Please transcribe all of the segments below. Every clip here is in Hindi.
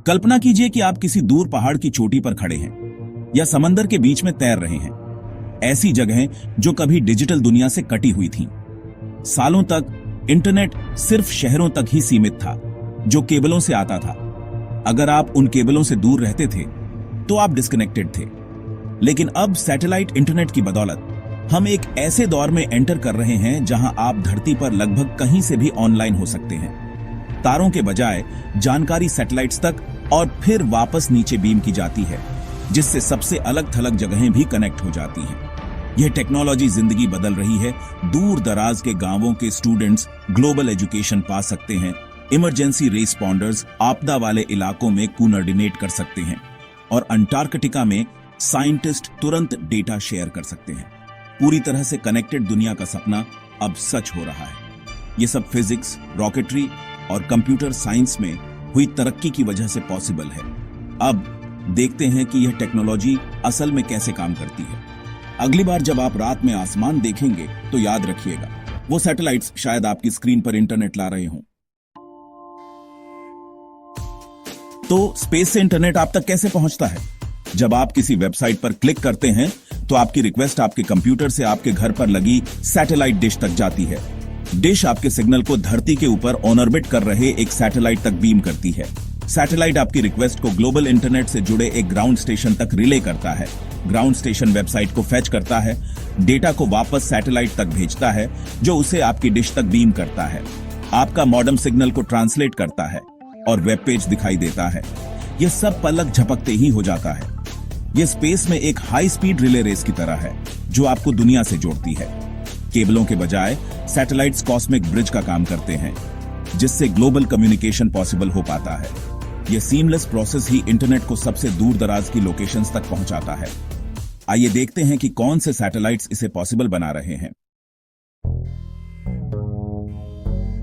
कल्पना कीजिए कि आप किसी दूर पहाड़ की चोटी पर खड़े हैं या समंदर के बीच में तैर रहे हैं। ऐसी जगहें जो कभी डिजिटल दुनिया से कटी हुई थीं। सालों तक इंटरनेट सिर्फ शहरों तक ही सीमित था, जो केबलों से आता था। अगर आप उन केबलों से दूर रहते थे तो आप डिस्कनेक्टेड थे। लेकिन अब सैटेलाइट इंटरनेट की बदौलत हम एक ऐसे दौर में एंटर कर रहे हैं जहां आप धरती पर लगभग कहीं से भी ऑनलाइन हो सकते हैं। तारों के बजाय जानकारी सैटेलाइट्स तक और फिर वापस नीचे बीम की जाती है, जिससे सबसे अलग थलग जगहें भी कनेक्ट हो जाती हैं। यह टेक्नोलॉजी जिंदगी बदल रही है। दूर दराज के गांवों के स्टूडेंट्स ग्लोबल एजुकेशन पा सकते हैं। इमरजेंसी रेस्पॉन्डर्स आपदा वाले इलाकों में कोऑर्डिनेट कर सकते हैं और अंटार्कटिका में साइंटिस्ट तुरंत डेटा शेयर कर सकते हैं। पूरी तरह से कनेक्टेड दुनिया का सपना अब सच हो रहा है। यह सब फिजिक्स, रॉकेटरी और कंप्यूटर साइंस में हुई तरक्की की वजह से पॉसिबल है। अब देखते हैं कि यह टेक्नोलॉजी असल में कैसे काम करती है। अगली बार जब आप रात में आसमान देखेंगे तो याद रखिएगा, वो सैटेलाइट्स शायद आपकी स्क्रीन पर इंटरनेट ला रहे हों। तो स्पेस से इंटरनेट आप तक कैसे पहुंचता है? जब आप किसी वेबसाइट पर क्लिक करते हैं तो आपकी रिक्वेस्ट आपके कंप्यूटर से आपके घर पर लगी सैटेलाइट डिश तक जाती है। डिश आपके सिग्नल को धरती के ऊपर ऑर्बिट कर रहे एक सैटेलाइट तक बीम करती है। सैटेलाइट आपकी रिक्वेस्ट को ग्लोबल इंटरनेट से जुड़े एक ग्राउंड स्टेशन तक रिले करता है। ग्राउंड स्टेशन वेबसाइट को फेच करता है, डेटा को वापस सैटेलाइट तक भेजता है, जो उसे आपकी डिश तक बीम करता है। आपका मॉडेम सिग्नल को ट्रांसलेट करता है और वेब पेज दिखाई देता है। यह सब पलक झपकते ही हो जाता है। यह स्पेस में एक हाई स्पीड रिले रेस की तरह है, जो आपको दुनिया से जोड़ती है। केबलों के बजाय सैटेलाइट्स कॉस्मिक ब्रिज का काम करते हैं, जिससे ग्लोबल कम्युनिकेशन पॉसिबल हो पाता है। यह सीमलेस प्रोसेस ही इंटरनेट को सबसे दूर दराज की लोकेशंस तक पहुंचाता है। आइए देखते हैं कि कौन से सैटेलाइट्स इसे पॉसिबल बना रहे हैं।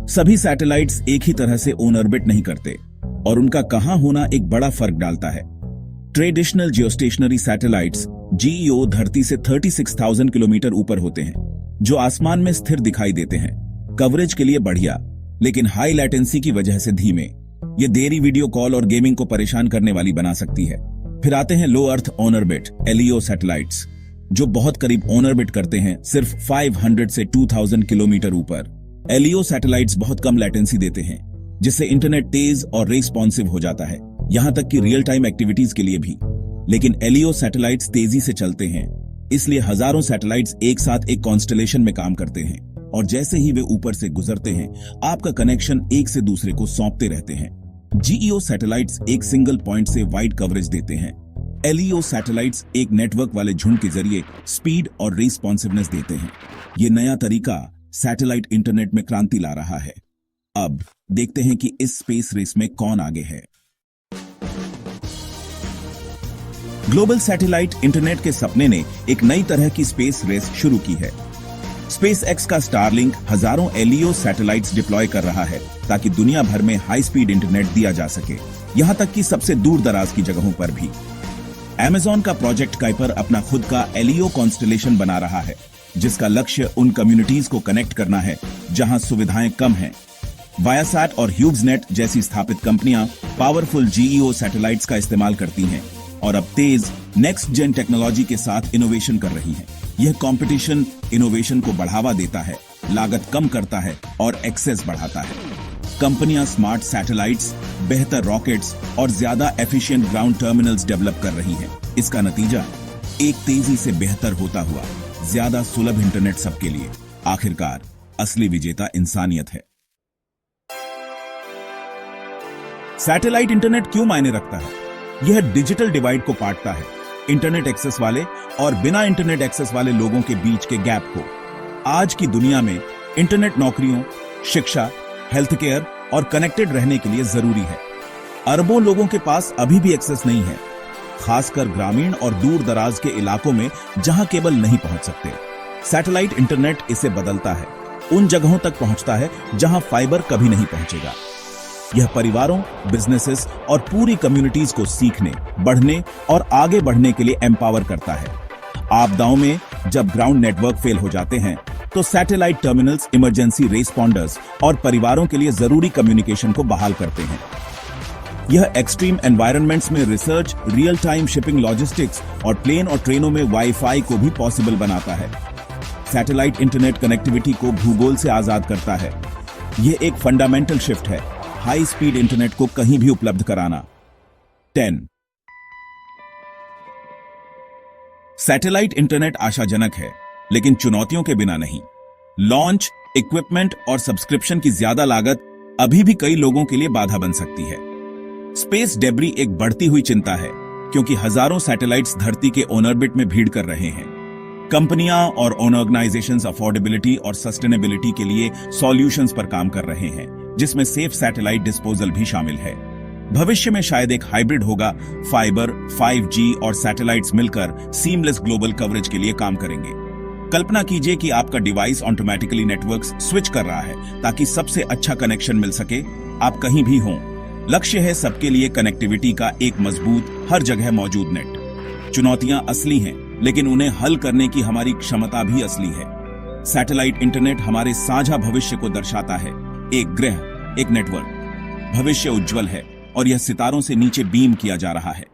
सभी सैटेलाइट्स एक ही तरह से ऑन ऑर्बिट नहीं करते और उनका कहां होना एक बड़ा फर्क डालता है। ट्रेडिशनल जियोस्टेशनरी सैटेलाइट्स जीईओ धरती से 36,000 किलोमीटर ऊपर होते हैं, जो आसमान में स्थिर दिखाई देते हैं। कवरेज के लिए बढ़िया, लेकिन हाई लैटेंसी की वजह से धीमे। ये देरी वीडियो कॉल और गेमिंग को परेशान करने वाली बना सकती है। फिर आते हैं low earth on orbit LEO satellites, जो बहुत करीब ऑन ऑर्बिट करते हैं, सिर्फ 500 से 2000 किलोमीटर ऊपर। एलईओ सैटेलाइट्स बहुत कम लैटेंसी देते हैं, जिससे इंटरनेट तेज और रेस्पॉन्सिव हो जाता है, यहां तक कि रियल टाइम एक्टिविटीज के लिए भी। लेकिन एलईओ सैटेलाइट्स तेजी से चलते हैं, इसलिए हजारों सैटेलाइट्स एक साथ एक कॉन्स्टलेशन में काम करते हैं, और जैसे ही वे ऊपर से गुजरते हैं, आपका कनेक्शन एक से दूसरे को सौंपते रहते हैं। जीईओ सैटेलाइट्स एक सिंगल पॉइंट से वाइड कवरेज देते हैं। एलईओ सैटेलाइट्स एक नेटवर्क वाले झुंड के जरिए स्पीड और रेस्पॉन्सिवनेस देते हैं। ये नया तरीका सैटेलाइट इंटरनेट में क्रांति ला रहा है। अब देखते हैं कि इस स्पेस रेस में कौन आगे है। ग्लोबल सैटेलाइट इंटरनेट के सपने ने एक नई तरह की स्पेस रेस शुरू की है। स्पेस एक्स का स्टारलिंक हजारों एलईओ सैटेलाइट्स डिप्लॉय कर रहा है, ताकि दुनिया भर में हाई स्पीड इंटरनेट दिया जा सके, यहां तक कि सबसे दूर दराज की जगहों पर भी। Amazon का प्रोजेक्ट काइपर अपना खुद का एलईओ कॉन्स्टलेशन बना रहा है, जिसका लक्ष्य उन कम्युनिटीज को कनेक्ट करना है जहां सुविधाएं कम हैं। वायासैट और ह्यूब्सनेट जैसी स्थापित कंपनियां पावरफुल जीईओ सैटेलाइट्स का इस्तेमाल करती हैं और अब तेज नेक्स्ट जेन टेक्नोलॉजी के साथ इनोवेशन कर रही हैं। यह कंपटीशन इनोवेशन को बढ़ावा देता है, लागत कम करता है और एक्सेस बढ़ाता है। कंपनियां स्मार्ट सैटेलाइट्स, बेहतर रॉकेट्स और ज्यादा एफिशिएंट ग्राउंड टर्मिनल्स डेवलप कर रही हैं। इसका नतीजा एक तेजी से बेहतर होता हुआ ज्यादा सुलभ इंटरनेट सबके लिए। आखिरकार असली विजेता इंसानियत है। सैटेलाइट इंटरनेट क्यों मायने रखता है? यह डिजिटल डिवाइड को काटता है, इंटरनेट एक्सेस वाले और बिना इंटरनेट एक्सेस वाले लोगों के बीच के गैप को। आज की दुनिया में इंटरनेट नौकरियों, शिक्षा, हेल्थ केयर और कनेक्टेड रहने के लिए जरूरी है। अरबों लोगों के पास अभी भी एक्सेस नहीं है, खासकर ग्रामीण और दूर दराज के इलाकों में जहां केबल नहीं पहुंच सकते। सैटेलाइट इंटरनेट इसे बदलता है, उन जगहों तक पहुंचता है जहां फाइबर कभी नहीं पहुंचेगा। यह परिवारों, बिजनेसेस और पूरी कम्युनिटीज को सीखने, बढ़ने और आगे बढ़ने के लिए एम्पावर करता है। आपदाओं में जब ग्राउंड नेटवर्क फेल हो जाते हैं, तो सैटेलाइट टर्मिनल्स इमरजेंसी रेस्पॉन्डर्स और परिवारों के लिए जरूरी कम्युनिकेशन को बहाल करते हैं। यह एक्सट्रीम एनवायरनमेंट्स में research, real time shipping, logistics और प्लेन और ट्रेनों में वाईफाई को भी पॉसिबल बनाता है। सैटेलाइट इंटरनेट कनेक्टिविटी को भूगोल से आजाद करता है। यह एक फंडामेंटल शिफ्ट है, हाई स्पीड इंटरनेट को कहीं भी उपलब्ध कराना। 10 सैटेलाइट इंटरनेट आशाजनक है, लेकिन चुनौतियों के बिना नहीं। लॉन्च, इक्विपमेंट और सब्सक्रिप्शन की ज्यादा लागत अभी भी कई लोगों के लिए बाधा बन सकती है। स्पेस डेब्री एक बढ़ती हुई चिंता है, क्योंकि हजारों सैटेलाइट्स धरती के ऑर्बिट में भीड़ कर रहे हैं। कंपनियां और ऑर्गेनाइजेशंस अफोर्डेबिलिटी और सस्टेनेबिलिटी के लिए सॉल्यूशंस पर काम कर रहे हैं, जिसमें सेफ सैटेलाइट डिस्पोजल भी शामिल है। भविष्य में शायद एक हाइब्रिड होगा, फाइबर, 5G और सैटेलाइट्स मिलकर सीमलेस ग्लोबल कवरेज के लिए काम करेंगे। कल्पना कीजिए कि आपका डिवाइस ऑटोमेटिकली नेटवर्क्स स्विच कर रहा है ताकि सबसे अच्छा कनेक्शन मिल सके, आप कहीं भी हों। लक्ष्य है सबके लिए कनेक्टिविटी का एक मजबूत, हर जगह मौजूद नेट। चुनौतियां असली हैं, लेकिन उन्हें हल करने की हमारी क्षमता भी असली है। सैटेलाइट इंटरनेट हमारे साझा भविष्य को दर्शाता है, एक ग्रह, एक नेटवर्क। भविष्य उज्जवल है और यह सितारों से नीचे बीम किया जा रहा है।